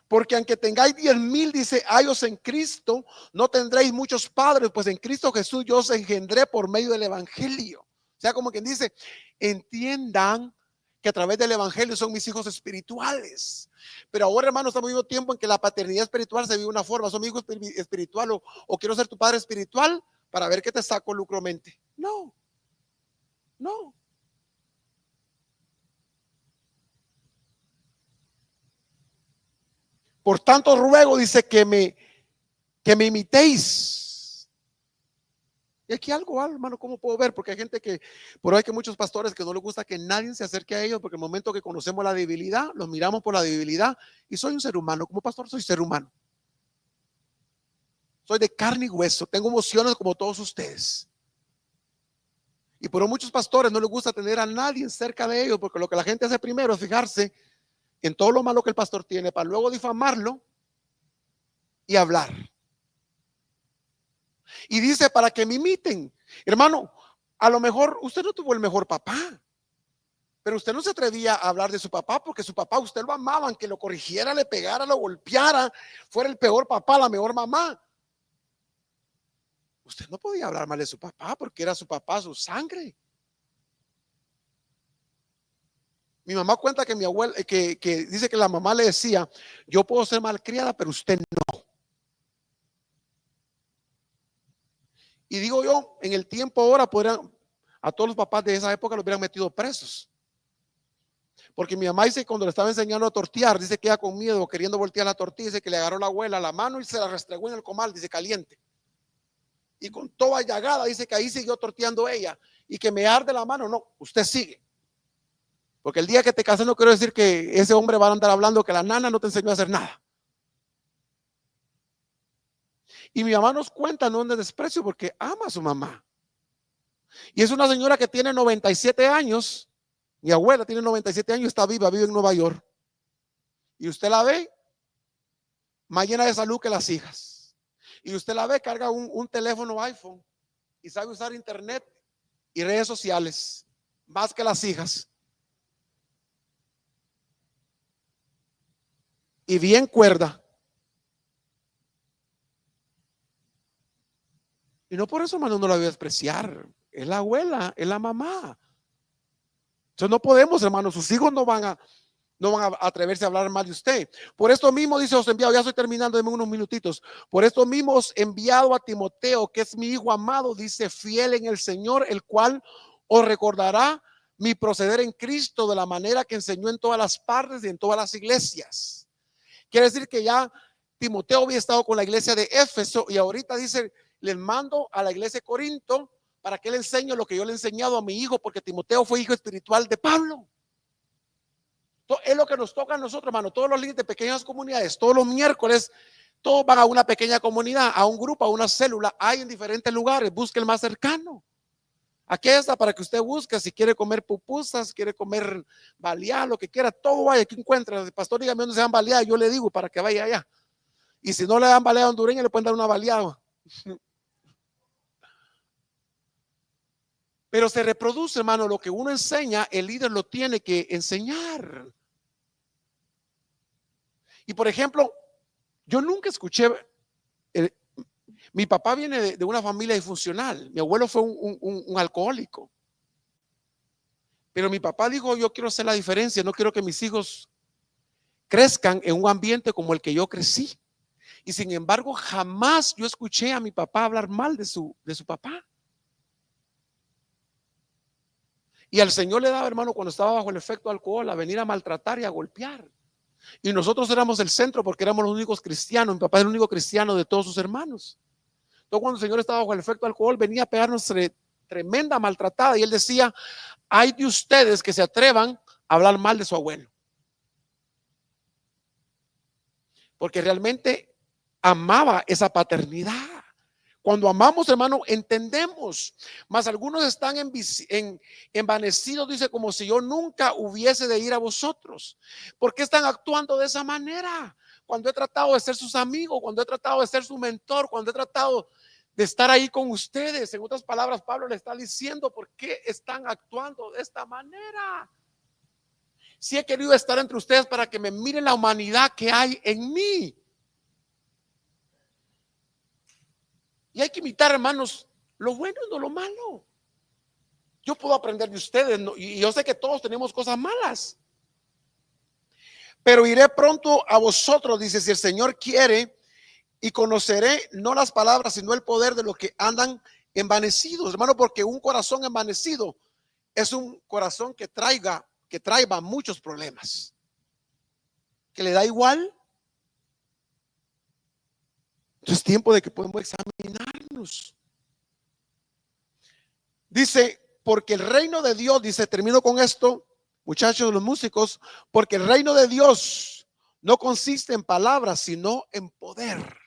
Porque aunque tengáis 10,000, dice, años en Cristo, no tendréis muchos padres, pues en Cristo Jesús yo os engendré por medio del evangelio. O sea, como quien dice, entiendan que a través del evangelio son mis hijos espirituales. Pero ahora, hermanos, estamos viviendo tiempo en que la paternidad espiritual se vive de una forma. Son mi hijo espiritual o quiero ser tu padre espiritual para ver qué te saco lucromente. No, no. Por tanto ruego, dice, que me imitéis. Y aquí algo, hermano, ¿cómo puedo ver? Porque hay gente que, por ahí hay que muchos pastores que no les gusta que nadie se acerque a ellos, porque el momento que conocemos la debilidad, los miramos por la debilidad, y soy un ser humano, como pastor soy ser humano. Soy de carne y hueso, tengo emociones como todos ustedes. Y por muchos pastores no les gusta tener a nadie cerca de ellos, porque lo que la gente hace primero es fijarse en todo lo malo que el pastor tiene, para luego difamarlo y hablar. Y dice, para que me imiten. Hermano, a lo mejor usted no tuvo el mejor papá, pero usted no se atrevía a hablar de su papá porque su papá usted lo amaba, aunque lo corrigiera, le pegara, lo golpeara, fuera el peor papá, la mejor mamá. Usted no podía hablar mal de su papá porque era su papá, su sangre. Mi mamá cuenta que mi abuela, que dice que la mamá le decía, yo puedo ser malcriada, pero usted no. Y digo yo, en el tiempo ahora podrían, a todos los papás de esa época los hubieran metido presos. Porque mi mamá dice que cuando le estaba enseñando a tortear, dice que ella con miedo, queriendo voltear la tortilla, dice que le agarró la abuela la mano y se la restregó en el comal, dice caliente. Y con toda llagada, dice que ahí siguió torteando ella. Y que me arde la mano, no, usted sigue. Porque el día que te cases no quiero decir que ese hombre va a andar hablando que la nana no te enseñó a hacer nada. Y mi mamá nos cuenta, no de desprecio, porque ama a su mamá. Y es una señora que tiene 97 años. Mi abuela tiene 97 años, está viva, vive en Nueva York. Y usted la ve más llena de salud que las hijas. Y usted la ve, carga un teléfono iPhone y sabe usar internet y redes sociales más que las hijas. Y bien cuerda. Y no por eso, hermano, no la voy a despreciar. Es la abuela, es la mamá. Entonces no podemos, hermano, sus hijos no van a atreverse a hablar mal de usted. Por esto mismo, dice, os enviado, ya estoy terminando, denme unos minutitos. Por esto mismo os enviado a Timoteo, que es mi hijo amado, dice, fiel en el Señor, el cual os recordará mi proceder en Cristo de la manera que enseñó en todas las partes y en todas las iglesias. Quiere decir que ya Timoteo había estado con la iglesia de Éfeso y ahorita dice, les mando a la iglesia de Corinto para que le enseñe lo que yo le he enseñado a mi hijo, porque Timoteo fue hijo espiritual de Pablo. Es lo que nos toca a nosotros, hermano. Todos los líderes de pequeñas comunidades, todos los miércoles, todos van a una pequeña comunidad, a un grupo, a una célula. Hay en diferentes lugares. Busque el más cercano. Aquí está para que usted busque. Si quiere comer pupusas, quiere comer baleada, lo que quiera, todo vaya. Aquí encuentra. El pastor, dígame dónde se dan baleadas. Yo le digo para que vaya allá. Y si no le dan baleada hondureña, le pueden dar una baleada. Pero se reproduce, hermano, lo que uno enseña, el líder lo tiene que enseñar. Y por ejemplo, yo nunca escuché, mi papá viene de una familia disfuncional, mi abuelo fue un alcohólico, pero mi papá dijo, yo quiero hacer la diferencia, no quiero que mis hijos crezcan en un ambiente como el que yo crecí. Y sin embargo, jamás yo escuché a mi papá hablar mal de su papá. Y al Señor le daba, hermano, cuando estaba bajo el efecto de alcohol, a venir a maltratar y a golpear. Y nosotros éramos el centro porque éramos los únicos cristianos. Mi papá es el único cristiano de todos sus hermanos. Entonces, cuando el Señor estaba bajo el efecto del alcohol, venía a pegarnos tremenda maltratada. Y él decía, hay de ustedes que se atrevan a hablar mal de su abuelo. porque realmente amaba esa paternidad. Cuando amamos, hermano, entendemos. Mas algunos están envanecidos, dice, como si yo nunca hubiese de ir a vosotros. ¿Por qué están actuando de esa manera? Cuando he tratado de ser sus amigos, cuando he tratado de ser su mentor, cuando he tratado de estar ahí con ustedes. En otras palabras, Pablo le está diciendo por qué están actuando de esta manera. Si he querido estar entre ustedes para que me miren la humanidad que hay en mí. Y hay que imitar, hermanos, lo bueno y no lo malo. Yo puedo aprender de ustedes, ¿no? Y yo sé que todos tenemos cosas malas. Pero iré pronto a vosotros, dice, si el Señor quiere, y conoceré no las palabras, sino el poder de los que andan envanecidos, hermano, porque un corazón envanecido es un corazón que traiga muchos problemas, que le da igual. Entonces es tiempo de que podemos examinarnos. Dice, porque el reino de Dios, dice, termino con esto, muchachos, los músicos, porque el reino de Dios no consiste en palabras, sino en poder.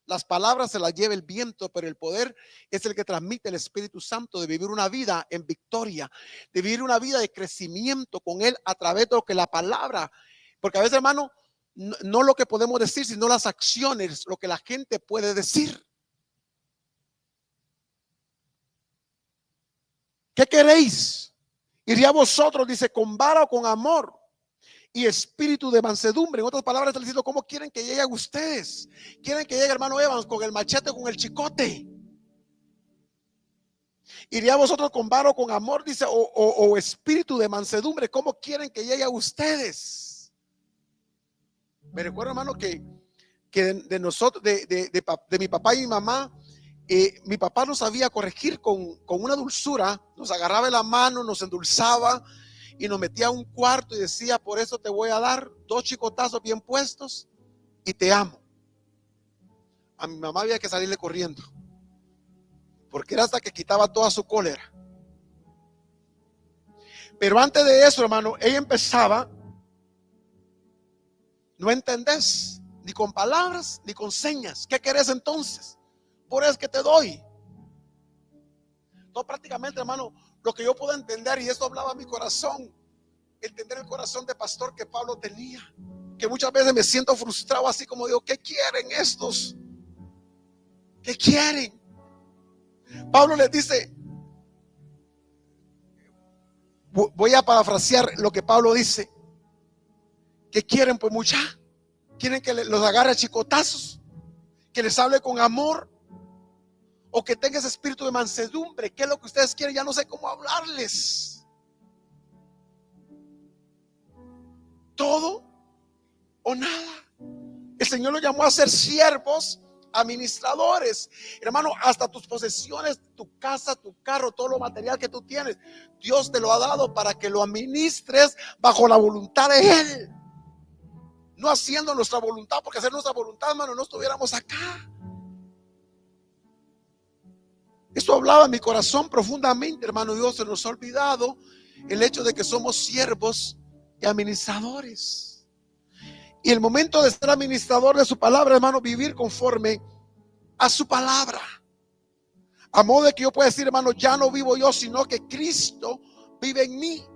Las palabras se las lleva el viento, pero el poder es el que transmite el Espíritu Santo, de vivir una vida en victoria, de vivir una vida de crecimiento con Él a través de lo que la palabra, porque a veces, hermano, no lo que podemos decir, sino las acciones, lo que la gente puede decir. ¿Qué queréis? Iría a vosotros, dice, con vara o con amor y espíritu de mansedumbre. En otras palabras, está diciendo, ¿cómo quieren que lleguen ustedes? ¿Quieren que llegue hermano Evans con el machete o con el chicote? Iría a vosotros con vara o con amor, dice, o espíritu de mansedumbre. ¿Cómo quieren que llegue a ustedes? Me recuerdo, hermano, que de nosotros, de mi papá y mi mamá, mi papá nos sabía corregir con una dulzura. Nos agarraba la mano, nos endulzaba y nos metía a un cuarto y decía, por eso te voy a dar 2 chicotazos bien puestos y te amo. A mi mamá había que salirle corriendo, porque era hasta que quitaba toda su cólera. Pero antes de eso, hermano, ella empezaba, no entendés ni con palabras ni con señas. ¿Qué querés entonces? Por eso que te doy. No, prácticamente, hermano, lo que yo puedo entender, y esto hablaba mi corazón, entender el corazón de pastor que Pablo tenía, que muchas veces me siento frustrado, así como digo, ¿qué quieren estos? ¿Qué quieren? Pablo les dice, voy a parafrasear lo que Pablo dice, ¿qué quieren? Pues mucha, quieren que los agarre a chicotazos, que les hable con amor, o que tenga ese espíritu de mansedumbre. ¿Qué es lo que ustedes quieren? Ya no sé cómo hablarles. Todo o nada. El Señor lo llamó a ser siervos, administradores. Hermano, hasta tus posesiones, tu casa, tu carro, todo lo material que tú tienes, Dios te lo ha dado para que lo administres bajo la voluntad de Él. No haciendo nuestra voluntad, porque hacer nuestra voluntad, hermano, no estuviéramos acá. Esto hablaba en mi corazón profundamente, hermano. Dios se nos ha olvidado el hecho de que somos siervos y administradores. Y el momento de ser administrador de su palabra, hermano, vivir conforme a su palabra. A modo de que yo pueda decir, hermano, ya no vivo yo, sino que Cristo vive en mí.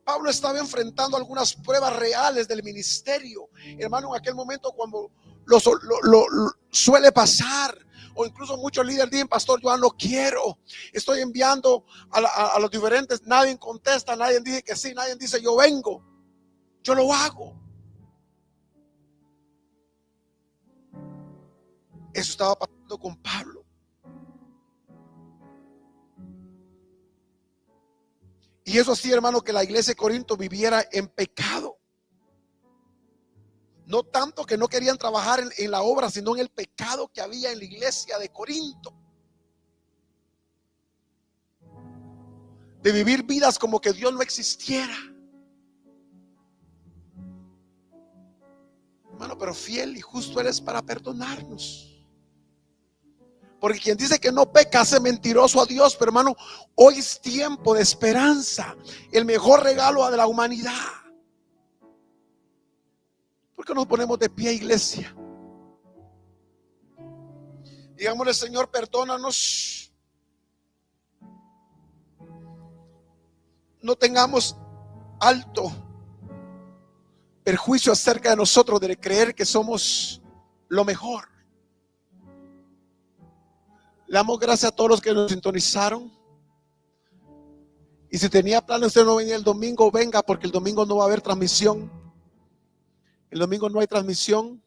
Pablo estaba enfrentando algunas pruebas reales del ministerio, hermano, en aquel momento cuando lo suele pasar. O incluso muchos líderes dicen, pastor, yo no quiero, estoy enviando a los diferentes, nadie contesta, nadie dice que sí, nadie dice yo vengo, yo lo hago. Eso estaba pasando con Pablo. Y eso hacía, hermano, que la iglesia de Corinto viviera en pecado. No tanto que no querían trabajar en la obra, sino en el pecado que había en la iglesia de Corinto. De vivir vidas como que Dios no existiera. Hermano, pero fiel y justo eres para perdonarnos. Porque quien dice que no peca hace mentiroso a Dios. Pero hermano, hoy es tiempo de esperanza, el mejor regalo de la humanidad. ¿Por qué nos ponemos de pie, iglesia? Digámosle: Señor, perdónanos. No tengamos alto perjuicio acerca de nosotros, de creer que somos lo mejor. Le damos gracias a todos los que nos sintonizaron. Y si tenía planes, usted no venía el domingo, venga, porque el domingo no va a haber transmisión. El domingo no hay transmisión.